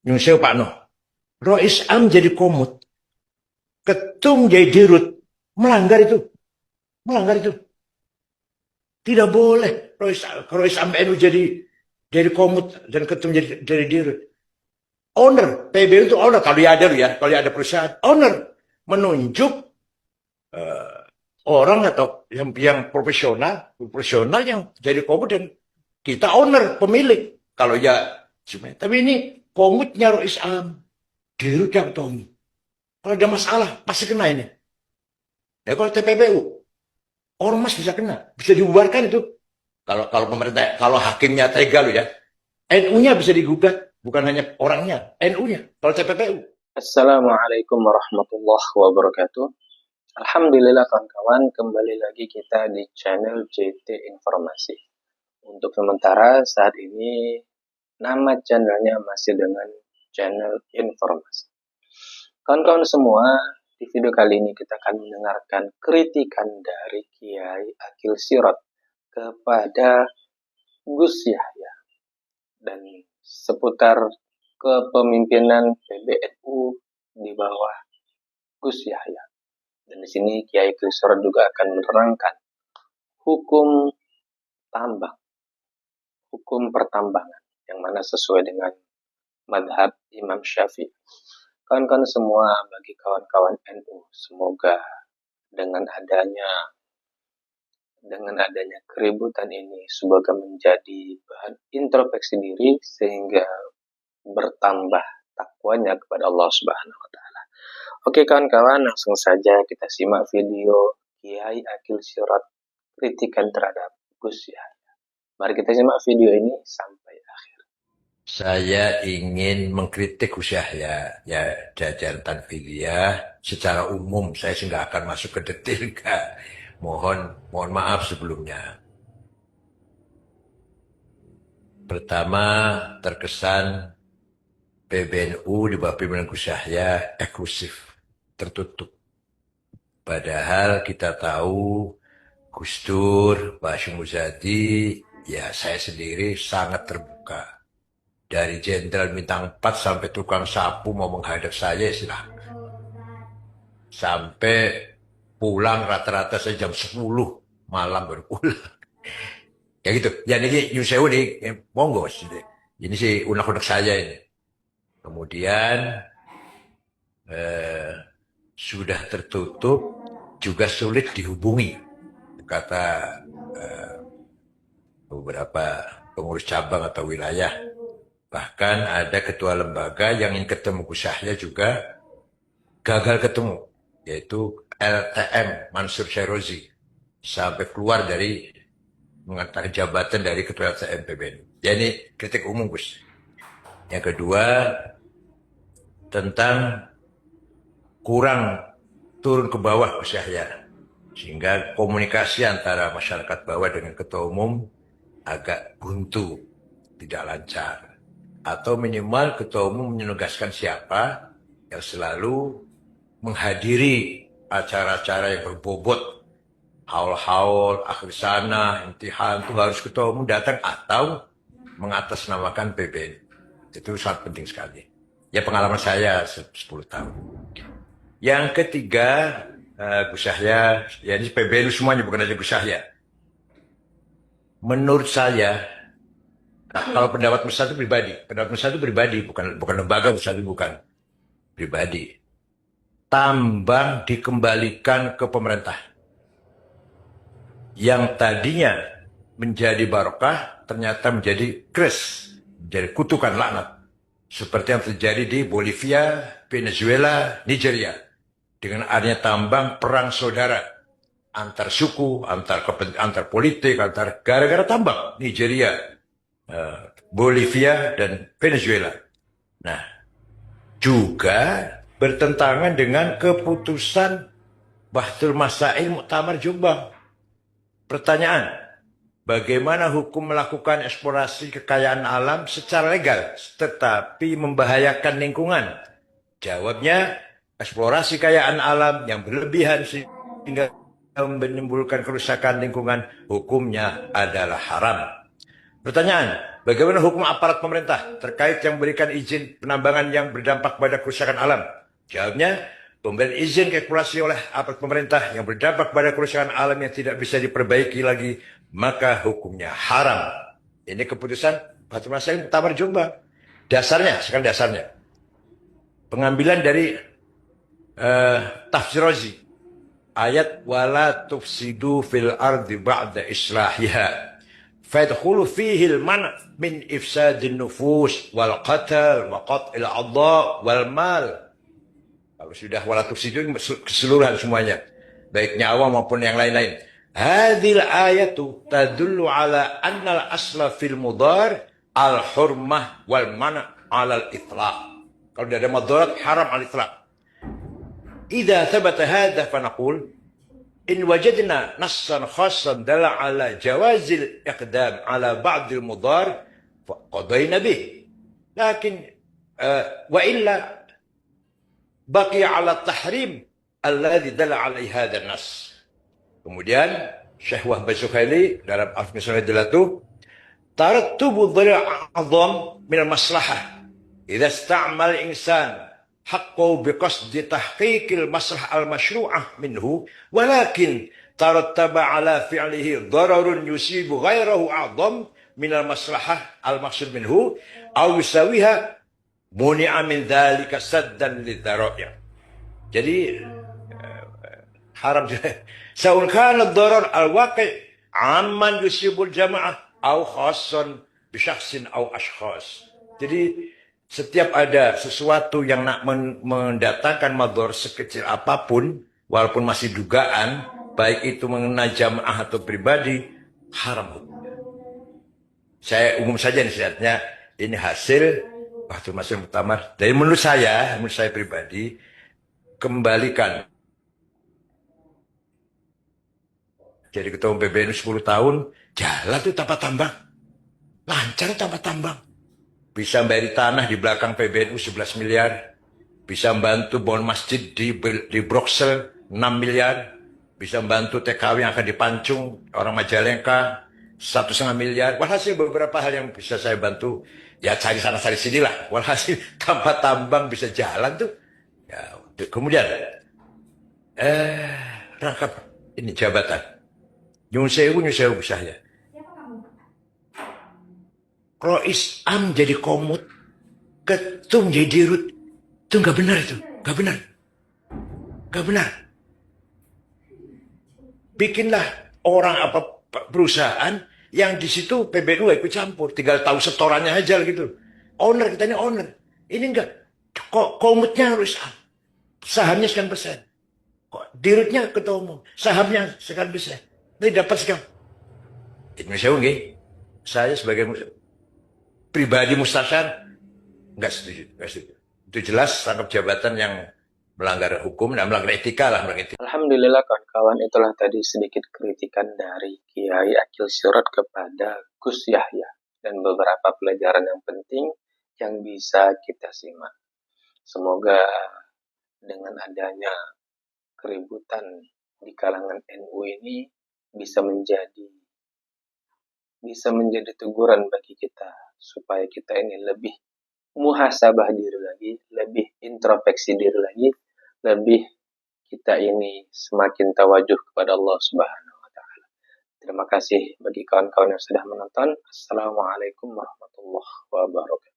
Nyun sewu Pak Noh. Rois Am jadi komut, ketum jadi dirut, melanggar itu. Melanggar itu. Tidak boleh Rois Am NU jadi komut dan ketum jadi dirut. Owner, PBNU itu owner, kalau ada perusahaan, owner menunjuk orang atau yang profesional yang jadi komut dan kita owner, pemilik. Kalau ya, tapi ini komutnya Rois Am, dirutnya ketua umum. Kalau ada masalah, pasti kena ini. Ya kalau TPPU, ormas bisa kena, bisa dibubarkan itu. Kalau pemerintah, kalau hakimnya tega loh ya, NU-nya bisa digugat, bukan hanya orangnya, NU-nya. Kalau TPPU. Assalamualaikum warahmatullahi wabarakatuh. Alhamdulillah kawan-kawan, kembali lagi kita di channel JT Informasi. Untuk sementara saat ini nama channelnya masih dengan channel informasi. Kawan-kawan semua, di video kali ini kita akan mendengarkan kritikan dari Kiai Akil Sirot kepada Gus Yahya dan seputar kepemimpinan PBNU di bawah Gus Yahya. Dan di sini Kiai Akil Sirot juga akan menerangkan hukum tambang, hukum pertambangan yang mana sesuai dengan madhab Imam Syafi'i. Kawan-kawan semua, bagi kawan-kawan NU, semoga dengan adanya keributan ini semoga menjadi bahan introspeksi diri sehingga bertambah takwanya kepada Allah Subhanahu wa taala. Oke kawan-kawan, langsung saja kita simak video Kiai Akil Sirot kritikan terhadap Gus Yahya. Mari kita simak video ini sampai akhir. Saya ingin mengkritik Gus Yahya, ya jajaran Tanfidiyah secara umum. Saya sih nggak akan masuk ke detail, Kak. Mohon maaf sebelumnya. Pertama, terkesan PBNU di bawah pimpinan Gus Yahya eksklusif, tertutup. Padahal kita tahu Gus Dur, Pak Hashim Muzadi, ya saya sendiri sangat terbuka. Dari jenderal bintang 4 sampai tukang sapu mau menghadap saya, silahkan. Sampai pulang rata-rata saya jam 10 malam baru pulang. Ya gitu. Ya ini Nyun Sewu nih, monggo. Ini sih unek-unek saya ini. Kemudian sudah tertutup, juga sulit dihubungi. Kata beberapa pengurus cabang atau wilayah. Bahkan ada ketua lembaga yang ingin ketemu Gus Yahya juga gagal ketemu. Yaitu LTM Mansur Syairozi. Sampai keluar dari mengatakan jabatan dari ketua LTM PBNU. Ya ini kritik umum Gus. Yang kedua, tentang kurang turun ke bawah Gus Yahya. Sehingga komunikasi antara masyarakat bawah dengan ketua umum agak buntu, tidak lancar. Atau minimal ketua umum menugaskan siapa yang selalu menghadiri acara-acara yang berbobot, haul-haul, akhir sana, imtihan, itu harus ketua umum datang atau mengatasnamakan PBNU. Itu sangat penting sekali. Ya pengalaman saya 10 tahun. Yang ketiga, Gus Yahya, ya ini PBNU semuanya, bukan aja Gus Yahya. Menurut saya, kalau pendapat besar itu pribadi, bukan lembaga besar itu bukan pribadi. Tambang dikembalikan ke pemerintah. Yang tadinya menjadi barokah, ternyata menjadi kres, menjadi kutukan laknat. Seperti yang terjadi di Bolivia, Venezuela, Nigeria. Dengan adanya tambang perang saudara. Antar suku, antar politik, gara-gara tambang. Nigeria, Bolivia, dan Venezuela. Nah, juga bertentangan dengan keputusan Bahtul Masail Muktamar Jombang. Pertanyaan, bagaimana hukum melakukan eksplorasi kekayaan alam secara legal tetapi membahayakan lingkungan? Jawabnya, eksplorasi kekayaan alam yang berlebihan sehingga menimbulkan kerusakan lingkungan, hukumnya adalah haram. Pertanyaan, Bagaimana hukum aparat pemerintah terkait yang memberikan izin penambangan yang berdampak pada kerusakan alam? Jawabnya, pemberian izin ke eksplorasi oleh aparat pemerintah yang berdampak pada kerusakan alam yang tidak bisa diperbaiki lagi, maka hukumnya haram. Ini keputusan Baitul Masail Muktamar Jombang. Dasarnya, sekarang dasarnya. Pengambilan dari Tafsir Razi. Ayat wala tufsidu fil ardi ba'da islahiha. Fadkhulu fihi al-man' min ifsadin nufus wal qatl wa qat'il adha wal mal. Kalau sudah wala tufsidu keseluruhan semuanya, baik nyawa maupun yang lain-lain. Hadhil ayatu tadullu ala anna al-asla fil mudar al-hurmah wal man' ala al-itlaq. Kalau tidak ada madarat haram al-itlaq. إذا ثبت هذا فنقول إن وجدنا نصا خاصا دل على جواز الإقدام على بعض المضار فقضينا به لكن وإلا بقي على التحريم الذي دل عليه هذا النص. Kemudian Syekh Wahbah Sukhaili dalam Al-Misal Dilatu tarattubu dharar a'zam min al-maslahah idza ista'mal insan حقه بقصد تحقيق المصلحة المشروعة منه ولكن ترتب على فعله ضرر يصيب غيره أعظم من المصلحة المقصود منه أو يساويها منع من ذلك سدا للذرائع. Jadi haram سواء كان الضرر الواقع عمن يصيب الجماعة أو خاصا بشخص أو أشخاص. Jadi setiap ada sesuatu yang nak mendatangkan madhar sekecil apapun, walaupun masih dugaan, baik itu mengenai jamaah atau pribadi, haram hukumnya. Saya umum saja nih sehatnya, ini hasil Baitul Masail Muktamar. Dari menurut saya pribadi, kembalikan. Jadi ketua PBNU 10 tahun, jalan tuh tanpa tambang. Lancar tanpa tambang. Bisa bayar tanah di belakang PBNU 11 miliar. Bisa membantu bangun masjid di Brussels 6 miliar. Bisa membantu TKW yang akan dipancung orang Majalengka 1,5 miliar. Walhasil beberapa hal yang bisa saya bantu. Ya cari sana cari sini lah. Walhasil tanpa tambang bisa jalan tuh. Ya, kemudian rangkap ini jabatan. Nyun sewu saya. Rois Am jadi komut, ketum jadi dirut. Itu nggak benar itu. Nggak benar. Bikinlah orang apa perusahaan yang di situ PBNU ikut campur. Tinggal tahu setorannya aja gitu. Owner, kita ini owner. Ini enggak. Kok komutnya Rois Am. Sahamnya sekian persen. Kok dirutnya ketua umum. Sahamnya sekian persen. Ini dapat sekian. Indonesia nggih. Saya sebagai pribadi mustasyar nggak setuju. Itu jelas rangkap jabatan yang melanggar hukum dan melanggar etika lah. Alhamdulillah kawan-kawan, itulah tadi sedikit kritikan dari Kiai Akil Sirot kepada Gus Yahya dan beberapa pelajaran yang penting yang bisa kita simak. Semoga dengan adanya keributan di kalangan NU ini bisa menjadi teguran bagi kita supaya kita ini lebih muhasabah diri lagi, lebih introspeksi diri lagi, lebih kita ini semakin tawajuh kepada Allah Subhanahu wa taala. Terima kasih bagi kawan-kawan yang sudah menonton. Assalamualaikum warahmatullahi wabarakatuh.